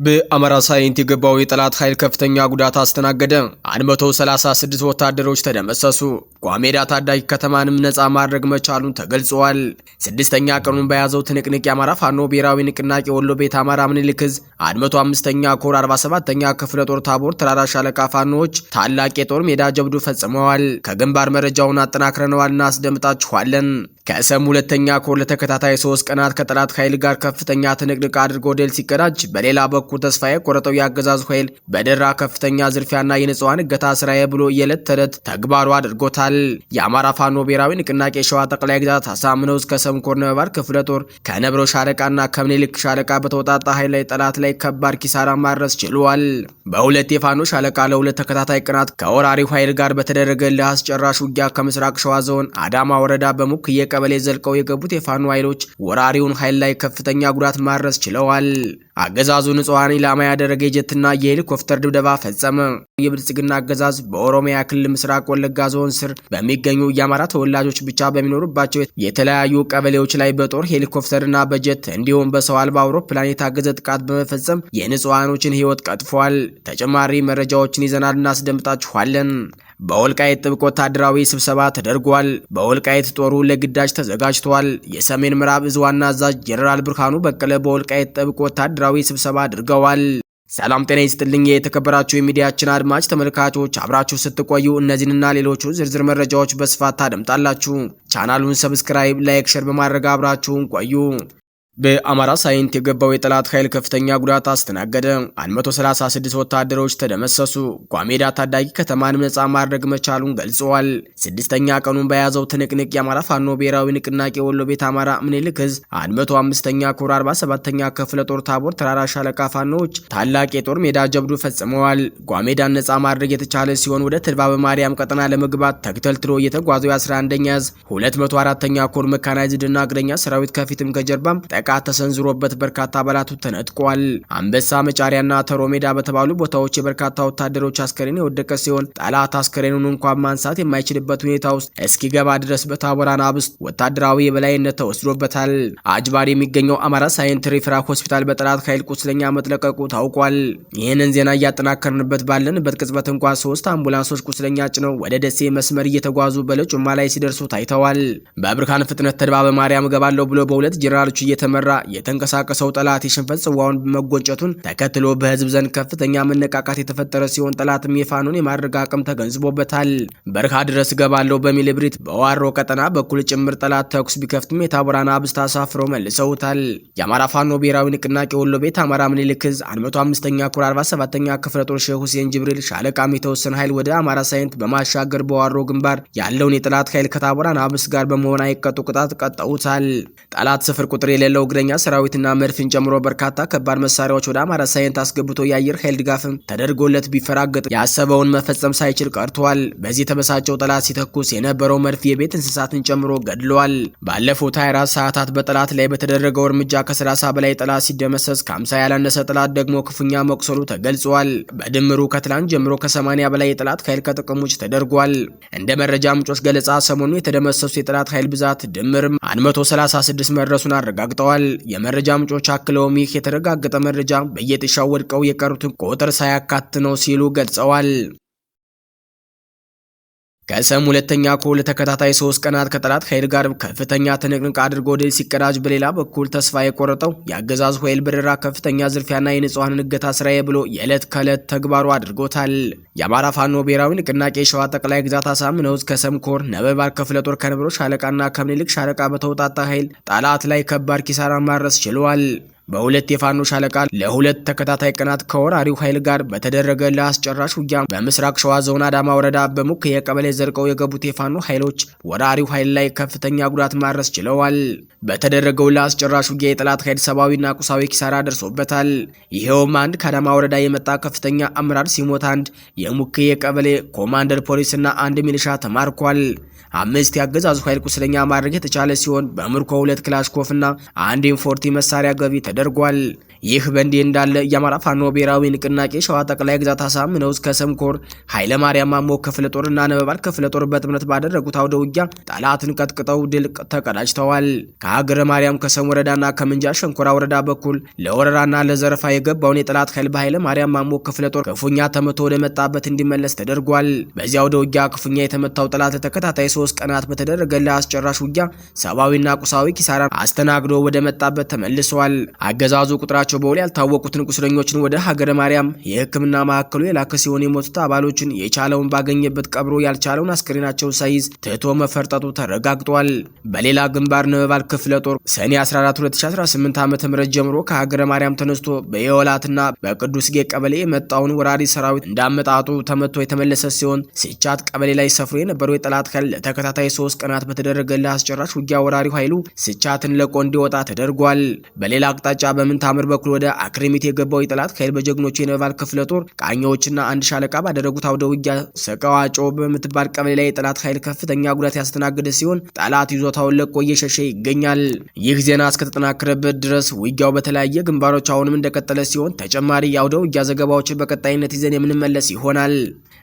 በአማራ ሳይንት የገባው የጠላት ኃይል ከፍተኛ ጉዳት አስተናገደ። 136 ወታደሮች ተደመሰሱ። ጓሜዳ ታዳጊ ከተማንም ነፃ ማድረግ መቻሉን ተገልጿል። ስድስተኛ ቀኑን በያዘው ትንቅንቅ የአማራ ፋኖ ብሔራዊ ንቅናቄ ወሎ ቤት አማራ ምኒልክ ዕዝ 105ኛ ኮር 47ኛ ክፍለ ጦር ታቦር ተራራ ሻለቃ ፋኖዎች ታላቅ የጦር ሜዳ ጀብዱ ፈጽመዋል። ከግንባር መረጃውን አጠናክረነዋል እናስደምጣችኋለን። ከሰም ሁለተኛ ኮር ለተከታታይ 3 ቀናት ከጠላት ኃይል ጋር ከፍተኛ ትንቅንቅ አድርጎ ድል ሲቀዳጅ፣ በሌላ በኩል ተስፋዬ ቆረጠው ያገዛዙ ኃይል በደራ ከፍተኛ ዝርፊያና የንጹሃን እገታ ስራዬ ብሎ የዕለት ተዕለት ተግባሩ አድርጎታል። የአማራ ፋኖ ብሔራዊ ንቅናቄ ሸዋ ጠቅላይ ግዛት አሳምነው እስከ ሰም ኮር ነበልባል ክፍለ ጦር ከነብሮ ሻለቃና ከምኒልክ ሻለቃ በተወጣጣ ኃይል ላይ ጠላት ላይ ከባድ ኪሳራ ማድረስ ችሏል። በሁለት የፋኖ ሻለቃ ለሁለት ተከታታይ ቀናት ከወራሪው ኃይል ጋር በተደረገ ለአስጨራሽ ውጊያ ከምስራቅ ሸዋ ዞን አዳማ ወረዳ በሙክዬ ቀበሌ ዘልቀው የገቡት የፋኖ ኃይሎች ወራሪውን ኃይል ላይ ከፍተኛ ጉዳት ማድረስ ችለዋል። አገዛዙ ንጹሃን ኢላማ ያደረገ የጀትና የሄሊኮፕተር ድብደባ ፈጸመ። የብልጽግና አገዛዝ በኦሮሚያ ክልል ምስራቅ ወለጋ ዞን ስር በሚገኙ የአማራ ተወላጆች ብቻ በሚኖሩባቸው የተለያዩ ቀበሌዎች ላይ በጦር ሄሊኮፕተርና በጀት እንዲሁም በሰው አልባ አውሮፕላን የታገዘ ጥቃት በመፈጸም የንጹሃኖችን ሕይወት ቀጥፏል። ተጨማሪ መረጃዎችን ይዘናል እናስደምጣችኋለን። በወልቃይት ጥብቅ ወታደራዊ ስብሰባ ተደርጓል። በወልቃይት ጦሩ ለግዳጅ ተዘጋጅቷል። የሰሜን ምዕራብ ዕዝ ዋና አዛዥ ጀነራል ብርሃኑ በቀለ በወልቃይት ጥብቅ ወታደራዊ ስብሰባ አድርገዋል። ሰላም ጤና ይስጥልኝ የተከበራችሁ የሚዲያችን አድማጭ ተመልካቾች፣ አብራችሁ ስትቆዩ እነዚህንና ሌሎቹ ዝርዝር መረጃዎች በስፋት ታደምጣላችሁ። ቻናሉን ሰብስክራይብ፣ ላይክ፣ ሼር በማድረግ አብራችሁን ቆዩ። በአማራ ሳይንት የገባው የጠላት ኃይል ከፍተኛ ጉዳት አስተናገደ። 136 ወታደሮች ተደመሰሱ። ጓሜዳ ታዳጊ ከተማንም ነፃ ማድረግ መቻሉን ገልጸዋል። ስድስተኛ ቀኑን በያዘው ትንቅንቅ የአማራ ፋኖ ብሔራዊ ንቅናቄ ወሎ ቤት አማራ ምኒልክ ዕዝ 105ኛ ኮር 47ኛ ክፍለ ጦር ታቦር ተራራ ሻለቃ ፋኖዎች ታላቅ የጦር ሜዳ ጀብዱ ፈጽመዋል። ጓሜዳን ነፃ ማድረግ የተቻለ ሲሆን ወደ ተድባበ ማርያም ቀጠና ለመግባት ተክተልትሎ የተጓዘው የ11ኛ ዕዝ 204ኛ ኮር መካናይዝድና እግረኛ ሰራዊት ከፊትም ከጀርባም ጥቃት ተሰንዝሮበት በርካታ አባላቱ ተነጥቋል። አንበሳ መጫሪያና ተሮሜዳ በተባሉ ቦታዎች የበርካታ ወታደሮች አስከሬን የወደቀ ሲሆን ጠላት አስከሬኑን እንኳን ማንሳት የማይችልበት ሁኔታ ውስጥ እስኪገባ ድረስ በታቦራና አብስት ወታደራዊ የበላይነት ተወስዶበታል። አጅባር የሚገኘው አማራ ሳይንት ሪፈራል ሆስፒታል በጠላት ኃይል ቁስለኛ መጥለቀቁ ታውቋል። ይህንን ዜና እያጠናከርንበት ባለንበት ቅጽበት እንኳን 3 አምቡላንሶች ቁስለኛ ጭነው ወደ ደሴ መስመር እየተጓዙ በለጮማ ላይ ሲደርሱ ታይተዋል። በብርሃን ፍጥነት ተድባበ ማርያም ገባለሁ ብሎ በሁለት ጄኔራሎች እየተመራ የተንቀሳቀሰው ጠላት የሽንፈት ጽዋውን መጎንጨቱን ተከትሎ በህዝብ ዘንድ ከፍተኛ መነቃቃት የተፈጠረ ሲሆን ጠላትም የፋኖን የማድረግ አቅም ተገንዝቦበታል። በርካ ድረስ ገባለው በሚል ብሪት በዋሮ ቀጠና በኩል ጭምር ጠላት ተኩስ ቢከፍትም የታቦራና አብስት አሳፍረው መልሰውታል። የአማራ ፋኖ ብሔራዊ ንቅናቄ ወሎ ቤት አማራ ምኒልክ ዕዝ 105ኛ ኮር 47ኛ ክፍለ ጦር ሼህ ሁሴን ጅብሪል ሻለቃም የተወሰነ ኃይል ወደ አማራ ሳይንት በማሻገር በዋሮ ግንባር ያለውን የጠላት ኃይል ከታቦራና አብስት ጋር በመሆን አይቀጡ ቅጣት ቀጠውታል። ጠላት ስፍር ቁጥር የሌለው እግረኛ ሰራዊትና መድፍን ጨምሮ በርካታ ከባድ መሳሪያዎች ወደ አማራ ሳይንት አስገብቶ የአየር ኃይል ድጋፍም ተደርጎለት ቢፈራገጥ ያሰበውን መፈጸም ሳይችል ቀርቷል። በዚህ ተበሳጨው ጠላት ሲተኩስ የነበረው መድፍ የቤት እንስሳትን ጨምሮ ገድሏል። ባለፉት 24 ሰዓታት በጠላት ላይ በተደረገው እርምጃ ከ30 በላይ ጠላት ሲደመሰስ ከ50 ያላነሰ ጠላት ደግሞ ክፉኛ መቁሰሉ ተገልጿል። በድምሩ ከትላንት ጀምሮ ከ80 በላይ የጠላት ኃይል ከጥቅም ውጭ ተደርጓል። እንደ መረጃ ምንጮች ገለጻ ሰሞኑ የተደመሰሱ የጠላት ኃይል ብዛት ድምርም 136 መድረሱን አረጋግጠዋል። የመረጃ ምንጮች አክለውም ይህ የተረጋገጠ መረጃ በየጥሻው ወድቀው የቀሩትን ቁጥር ሳያካትት ነው ሲሉ ገልጸዋል። ከሰም ሁለተኛ ኮር ለተከታታይ 3 ቀናት ከጠላት ኃይል ጋር ከፍተኛ ትንቅንቅ አድርጎ ድል ሲቀዳጅ፣ በሌላ በኩል ተስፋ የቆረጠው የአገዛዙ ኃይል በደራ ከፍተኛ ዝርፊያና የንጹሃን እገታ ስራዬ ብሎ የዕለት ከዕለት ተግባሩ አድርጎታል። የአማራ ፋኖ ብሔራዊ ንቅናቄ ሸዋ ጠቅላይ ግዛት አሳምነው እስከ ሰም ኮር ነበልባል ክፍለ ጦር ከነብሮ ሻለቃና ከምኒልክ ሻለቃ በተውጣጣ ኃይል ጠላት ላይ ከባድ ኪሳራ ማድረስ ችሏል። በሁለት የፋኖ ሻለቃ ለሁለት ተከታታይ ቀናት ከወራሪው ኃይል ጋር በተደረገ ለአስጨራሽ ውጊያ በምስራቅ ሸዋ ዞን አዳማ ወረዳ በሙክዬ ቀበሌ ዘልቀው የገቡት የፋኖ ኃይሎች ወራሪው ኃይል ላይ ከፍተኛ ጉዳት ማድረስ ችለዋል። በተደረገው ለአስጨራሽ ውጊያ የጠላት ኃይል ሰብአዊና ቁሳዊ ኪሳራ ደርሶበታል። ይሄውም አንድ ከአዳማ ወረዳ የመጣ ከፍተኛ አመራር ሲሞት፣ አንድ የሙክዬ ቀበሌ ኮማንደር ፖሊስና አንድ ሚሊሻ ተማርኳል። 5 ያገዛዙ ኃይል ቁስለኛ ማድረግ የተቻለ ሲሆን በምርኮ 2 ክላሽኮፍና 1 ኢንፎርቲ መሳሪያ ገቢ ተደርጓል። ይህ በእንዲህ እንዳለ የአማራ ፋኖ ብሔራዊ ንቅናቄ ሸዋ ጠቅላይ ግዛት አሳምነው እስከ ሰምኮር ኃይለ ማርያም ማሞ ክፍለ ጦርና ነበልባል ክፍለ ጦር በጥምረት ባደረጉት አውደ ውጊያ ጠላትን ቀጥቅጠው ድል ተቀዳጅተዋል። ከሀገረ ማርያም ከሰም ወረዳና ከምንጃር ሸንኮራ ወረዳ በኩል ለወረራና ለዘረፋ የገባውን የጠላት ኃይል በኃይለ ማርያም ማሞ ክፍለ ጦር ክፉኛ ተመቶ ወደ መጣበት እንዲመለስ ተደርጓል። በዚህ አውደ ውጊያ ክፉኛ የተመታው ጠላት ለተከታታይ 3 ቀናት በተደረገለት አስጨራሽ ውጊያ ሰብአዊና ቁሳዊ ኪሳራ አስተናግዶ ወደ መጣበት ተመልሷል። አገዛዙ ቁጥራቸው በውል ያልታወቁትን ቁስለኞችን ወደ ሀገረ ማርያም የሕክምና ማዕከሉ የላከ ሲሆን የሞቱት አባሎችን የቻለውን ባገኘበት ቀብሮ ያልቻለውን አስክሬናቸው ሳይዝ ትቶ መፈርጠጡ ተረጋግጧል። በሌላ ግንባር ነበልባል ክፍለ ጦር ሰኔ 14 2018 ዓ.ም ጀምሮ ከሀገረ ማርያም ተነስቶ በየወላትና በቅዱስጌ ቀበሌ የመጣውን ወራሪ ሰራዊት እንዳመጣጡ ተመቶ የተመለሰ ሲሆን ሲቻት ቀበሌ ላይ ሰፍሮ የነበረው የጠላት ኃይል ለተከታታይ 3 ቀናት በተደረገለት አስጨራሽ ውጊያ ወራሪው ኃይሉ ሲቻትን ለቆ እንዲወጣ ተደርጓል። በሌላ አቅጣጫ በምንታምር በኩል ወደ አክሪሚት የገባው የጠላት ኃይል በጀግኖቹ የነበልባል ክፍለ ጦር ቃኞችና አንድ ሻለቃ ባደረጉት አውደ ውጊያ ሰቀዋጮ በምትባል ቀበሌ ላይ የጠላት ኃይል ከፍተኛ ጉዳት ያስተናገደ ሲሆን ጠላት ይዞታውን ለቆ እየሸሸ ይገኛል። ይህ ዜና እስከተጠናከረበት ድረስ ውጊያው በተለያየ ግንባሮች አሁንም እንደቀጠለ ሲሆን ተጨማሪ የአውደ ውጊያ ዘገባዎችን በቀጣይነት ይዘን የምንመለስ ይሆናል።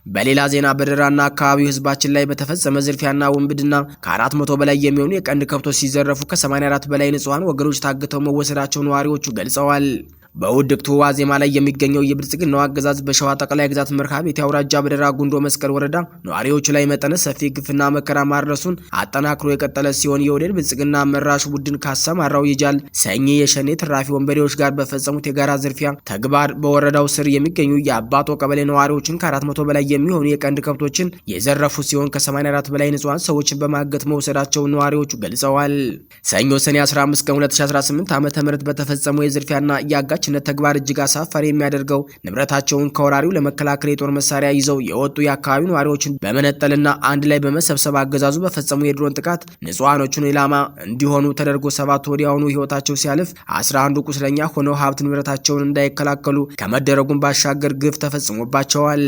በሌላ ዜና በደራና አካባቢው ህዝባችን ላይ በተፈጸመ ዝርፊያና ውንብድና ከ400 በላይ የሚሆኑ የቀንድ ከብቶች ሲዘረፉ ከ84 በላይ ንጹሃን ወገኖች ታግተው መወሰዳቸው ነዋሪዎቹ ገልጸዋል። በውድቅቱ ዋዜማ ላይ የሚገኘው የብልጽግናው አገዛዝ በሸዋ ጠቅላይ ግዛት መርሐቤቴ አውራጃ በደራ ጉንዶ መስቀል ወረዳ ነዋሪዎች ላይ መጠነ ሰፊ ግፍና መከራ ማድረሱን አጠናክሮ የቀጠለ ሲሆን የወደድ ብልጽግና መራሹ ቡድን ካሰማራው የጃል ሰኚ የሸኔ ትራፊ ወንበዴዎች ጋር በፈጸሙት የጋራ ዝርፊያ ተግባር በወረዳው ስር የሚገኙ የአባቶ ቀበሌ ነዋሪዎችን ከ400 በላይ የሚሆኑ የቀንድ ከብቶችን የዘረፉ ሲሆን ከ84 በላይ ንጹሃን ሰዎችን በማገት መውሰዳቸውን ነዋሪዎቹ ገልጸዋል። ሰኞ ሰኔ 15 ቀን 2018 ዓ.ም በተፈጸመው የዝርፊያና ያጋች ተግባር እጅግ አሳፋሪ የሚያደርገው ንብረታቸውን ከወራሪው ለመከላከል የጦር መሳሪያ ይዘው የወጡ የአካባቢው ነዋሪዎችን በመነጠልና አንድ ላይ በመሰብሰብ አገዛዙ በፈጸሙ የድሮን ጥቃት ንጹሃኖቹን ኢላማ እንዲሆኑ ተደርጎ 7 ወዲያውኑ ህይወታቸው ሲያልፍ 11 ቁስለኛ ሆነው ሀብት ንብረታቸውን እንዳይከላከሉ ከመደረጉም ባሻገር ግፍ ተፈጽሞባቸዋል።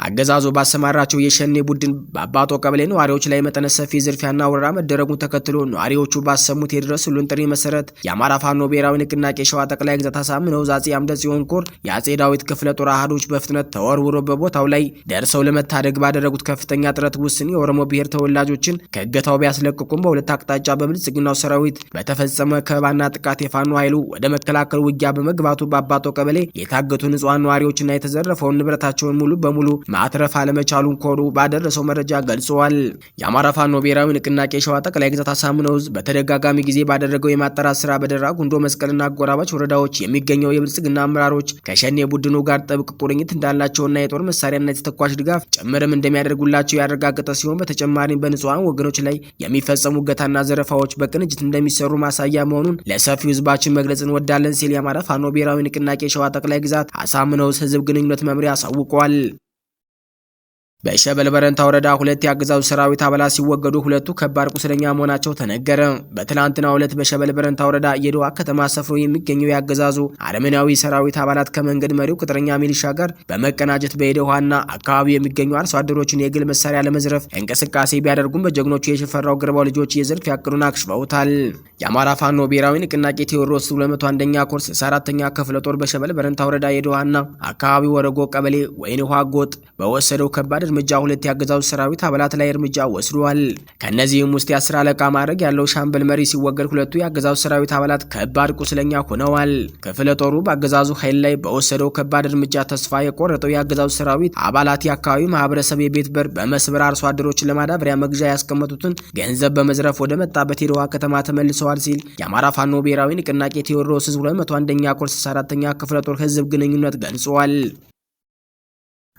አገዛዙ ባሰማራቸው የሸኔ ቡድን በአባቶ ቀበሌ ነዋሪዎች ላይ መጠነ ሰፊ ዝርፊያና ወረራ መደረጉን ተከትሎ ነዋሪዎቹ ባሰሙት የድረሱልን ጥሪ መሰረት የአማራ ፋኖ ብሔራዊ ንቅናቄ ሸዋ ጠቅላይ ግዛት አሳምነው አፄ አምደ ጽዮን ኮር የአፄ ዳዊት ክፍለ ጦር አሃዶች በፍጥነት ተወርውሮ በቦታው ላይ ደርሰው ለመታደግ ባደረጉት ከፍተኛ ጥረት ውስን የኦሮሞ ብሔር ተወላጆችን ከእገታው ቢያስለቅቁም በሁለት አቅጣጫ በብልጽግናው ሰራዊት በተፈጸመ ከባና ጥቃት የፋኖ ኃይሉ ወደ መከላከል ውጊያ በመግባቱ በአባቶ ቀበሌ የታገቱ ንጹሃን ነዋሪዎችና የተዘረፈውን ንብረታቸውን ሙሉ በሙሉ ማትረፍ አለመቻሉን ኮሩ ባደረሰው መረጃ ገልጿል። የአማራ ፋኖ ብሔራዊ ንቅናቄ ሸዋ ጠቅላይ ግዛት አሳምነው በተደጋጋሚ ጊዜ ባደረገው የማጣራት ስራ በደራ ጉንዶ መስቀልና አጎራባች ወረዳዎች የሚገኘው የብልጽግና አመራሮች ከሸኔ ቡድኑ ጋር ጥብቅ ቁርኝት እንዳላቸውና የጦር መሳሪያና የተተኳሽ ድጋፍ ጭምርም እንደሚያደርጉላቸው ያረጋገጠ ሲሆን በተጨማሪም በንጹሃን ወገኖች ላይ የሚፈጸሙ እገታና ዘረፋዎች በቅንጅት እንደሚሰሩ ማሳያ መሆኑን ለሰፊው ህዝባችን መግለጽ እንወዳለን ሲል የአማራ ፋኖ ብሔራዊ ንቅናቄ ሸዋ ጠቅላይ ግዛት አሳምነው ህዝብ ግንኙነት መምሪያ አሳውቋል። በሸበል በረንታ ወረዳ 2 የአገዛዙ ሰራዊት አባላት ሲወገዱ 2ቱ ከባድ ቁስለኛ መሆናቸው ተነገረ። በትላንትናው ዕለት በሸበል በረንታ ወረዳ የደዋ ከተማ ሰፍሮ የሚገኘው የአገዛዙ አረመናዊ ሰራዊት አባላት ከመንገድ መሪው ቅጥረኛ ሚሊሻ ጋር በመቀናጀት በየደዋና አካባቢ የሚገኙ አርሶ አደሮችን የግል መሳሪያ ለመዝረፍ እንቅስቃሴ ቢያደርጉም በጀግኖቹ የሽፈራው ግርባው ልጆች የዝርፊያ ዕቅዱን አክሽፈውታል። የአማራ ፋኖ ብሔራዊ ንቅናቄ ቴዎድሮስ 201ኛ ኮርስ 4ኛ ክፍለ ጦር በሸበል በረንታ ወረዳ የደዋና አካባቢ ወረጎ ቀበሌ ወይን ውሃ ጎጥ በወሰደው ከባድ እርምጃ 2 የአገዛዙ ሰራዊት አባላት ላይ እርምጃ ወስዷል። ከነዚህም ውስጥ የ10 አለቃ ማዕረግ ያለው ሻምበል መሪ ሲወገድ 2ቱ የአገዛዙ ሰራዊት አባላት ከባድ ቁስለኛ ሆነዋል። ክፍለ ጦሩ በአገዛዙ ኃይል ላይ በወሰደው ከባድ እርምጃ ተስፋ የቆረጠው የአገዛዙ ሰራዊት አባላት የአካባቢው ማህበረሰብ የቤት በር በመስበር አርሶ አደሮችን ለማዳበሪያ መግዣ ያስቀመጡትን ገንዘብ በመዝረፍ ወደ መጣበት የደዋ ከተማ ተመልሰዋል ሲል የአማራ ፋኖ ብሔራዊ ንቅናቄ ቴዎድሮስ 201ኛ ኮርስ 4ኛ ክፍለ ጦር ህዝብ ግንኙነት ገልጿል።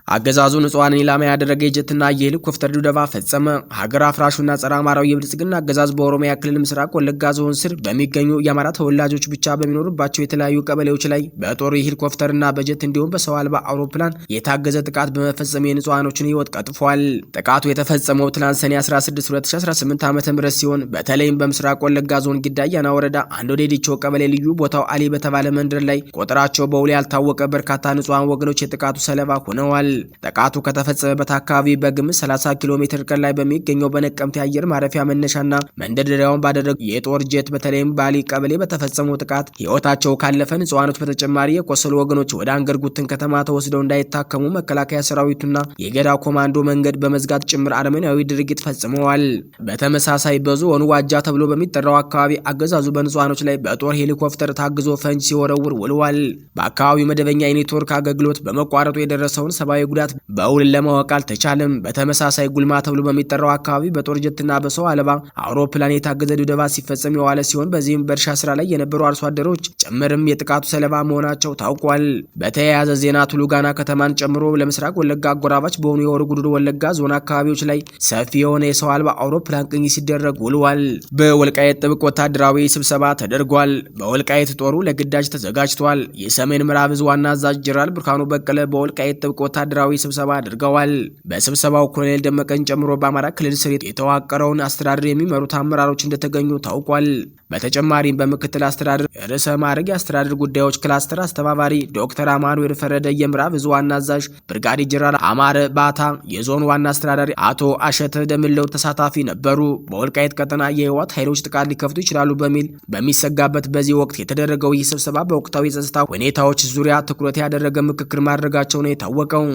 አገዛዙ ንጹሃንን ኢላማ ያደረገ የጀትና የሄሊኮፕተር ድብደባ ፈጸመ። ሀገር አፍራሹና ጸረ አማራው የብልጽግና አገዛዝ በኦሮሚያ ክልል ምስራቅ ወለጋ ዞን ስር በሚገኙ የአማራ ተወላጆች ብቻ በሚኖሩባቸው የተለያዩ ቀበሌዎች ላይ በጦር ሄሊኮፕተርና በጀት እንዲሁም በሰው አልባ አውሮፕላን የታገዘ ጥቃት በመፈጸም የንጹሃኖችን ህይወት ቀጥፏል። ጥቃቱ የተፈጸመው ትናንት ሰኔ 16 2018 ዓ.ም ሲሆን በተለይም በምስራቅ ወለጋ ዞን ጊዳያና ወረዳ አንድ ወዴዲቾ ቀበሌ ልዩ ቦታው አሊ በተባለ መንደር ላይ ቁጥራቸው በውል ያልታወቀ በርካታ ንጹሃን ወገኖች የጥቃቱ ሰለባ ሆነዋል። ጥቃቱ ከተፈጸመበት አካባቢ በግምት 30 ኪሎ ሜትር ርቀት ላይ በሚገኘው በነቀምቴ አየር ማረፊያ መነሻና መንደርደሪያውን ባደረገው የጦር ጄት በተለይም ባሊ ቀበሌ በተፈጸመው ጥቃት ሕይወታቸው ካለፈ ንጹሃኖች በተጨማሪ የቆሰሉ ወገኖች ወደ አንገርጉትን ከተማ ተወስደው እንዳይታከሙ መከላከያ ሰራዊቱና የገዳ ኮማንዶ መንገድ በመዝጋት ጭምር አረመኔያዊ ድርጊት ፈጽመዋል። በተመሳሳይ በዞኑ ዋጃ ተብሎ በሚጠራው አካባቢ አገዛዙ በንጹሃኖች ላይ በጦር ሄሊኮፕተር ታግዞ ፈንጅ ሲወረውር ውሏል። በአካባቢው መደበኛ የኔትወርክ አገልግሎት በመቋረጡ የደረሰውን ሰብአዊ ጉዳት በውል ለማወቅ አልተቻለም። በተመሳሳይ ጉልማ ተብሎ በሚጠራው አካባቢ በጦር ጀትና በሰው አልባ አውሮፕላን የታገዘ ድብደባ ሲፈጸም የዋለ ሲሆን በዚህም በእርሻ ስራ ላይ የነበሩ አርሶ አደሮች ጭምርም የጥቃቱ ሰለባ መሆናቸው ታውቋል። በተያያዘ ዜና ቱሉጋና ከተማን ጨምሮ ለምስራቅ ወለጋ አጎራባች በሆኑ የሆሮ ጉዱሩ ወለጋ ዞን አካባቢዎች ላይ ሰፊ የሆነ የሰው አልባ አውሮፕላን ቅኝት ሲደረግ ውሏል። በወልቃይት ጥብቅ ወታደራዊ ስብሰባ ተደርጓል። በወልቃይት ጦሩ ለግዳጅ ተዘጋጅቷል። የሰሜን ምዕራብ ዕዝ ዋና አዛዥ ጀነራል ብርሃኑ በቀለ በወልቃይት ጥብቅ ወታደራዊ ስብሰባ አድርገዋል። በስብሰባው ኮሎኔል ደመቀን ጨምሮ በአማራ ክልል ስር የተዋቀረውን አስተዳደር የሚመሩት አመራሮች እንደተገኙ ታውቋል። በተጨማሪም በምክትል አስተዳደር ርዕሰ ማዕረግ የአስተዳደር ጉዳዮች ክላስተር አስተባባሪ ዶክተር አማኑኤል ፈረደ፣ የምዕራብ ዕዝ ዋና አዛዥ ብርጋዴር ጀነራል አማረ ባታ፣ የዞን ዋና አስተዳዳሪ አቶ አሸተ ደምለው ተሳታፊ ነበሩ። በወልቃይት ቀጠና የህወሓት ኃይሎች ጥቃት ሊከፍቱ ይችላሉ በሚል በሚሰጋበት በዚህ ወቅት የተደረገው ይህ ስብሰባ በወቅታዊ የጸጥታ ሁኔታዎች ዙሪያ ትኩረት ያደረገ ምክክር ማድረጋቸው ነው የታወቀው።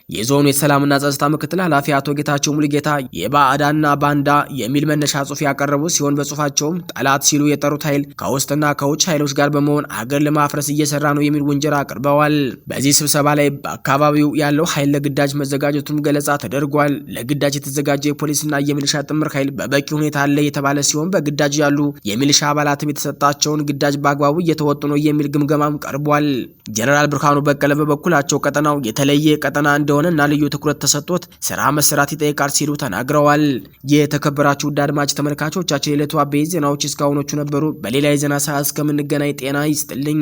የዞኑ የሰላምና ጸጥታ ምክትል ኃላፊ አቶ ጌታቸው ሙሉጌታ የባዕዳና ባንዳ የሚል መነሻ ጽሑፍ ያቀረቡ ሲሆን በጽሑፋቸውም ጠላት ሲሉ የጠሩት ኃይል ከውስጥና ከውጭ ኃይሎች ጋር በመሆን አገር ለማፍረስ እየሰራ ነው የሚል ውንጀላ አቅርበዋል። በዚህ ስብሰባ ላይ በአካባቢው ያለው ኃይል ለግዳጅ መዘጋጀቱም ገለጻ ተደርጓል። ለግዳጅ የተዘጋጀ የፖሊስና የሚሊሻ ጥምር ኃይል በበቂ ሁኔታ አለ የተባለ ሲሆን በግዳጅ ያሉ የሚሊሻ አባላትም የተሰጣቸውን ግዳጅ በአግባቡ እየተወጡ ነው የሚል ግምገማም ቀርቧል። ጀነራል ብርሃኑ በቀለ በበኩላቸው ቀጠናው የተለየ ቀጠና እንደሆነና ልዩ ትኩረት ተሰጥቶት ስራ መስራት ይጠይቃል ሲሉ ተናግረዋል። የተከበራችሁ ውድ አድማጭ ተመልካቾቻችን የዕለቱ አበይት ዜናዎች እስካሁኖቹ ነበሩ። በሌላ የዜና ሰዓት እስከምንገናኝ ጤና ይስጥልኝ።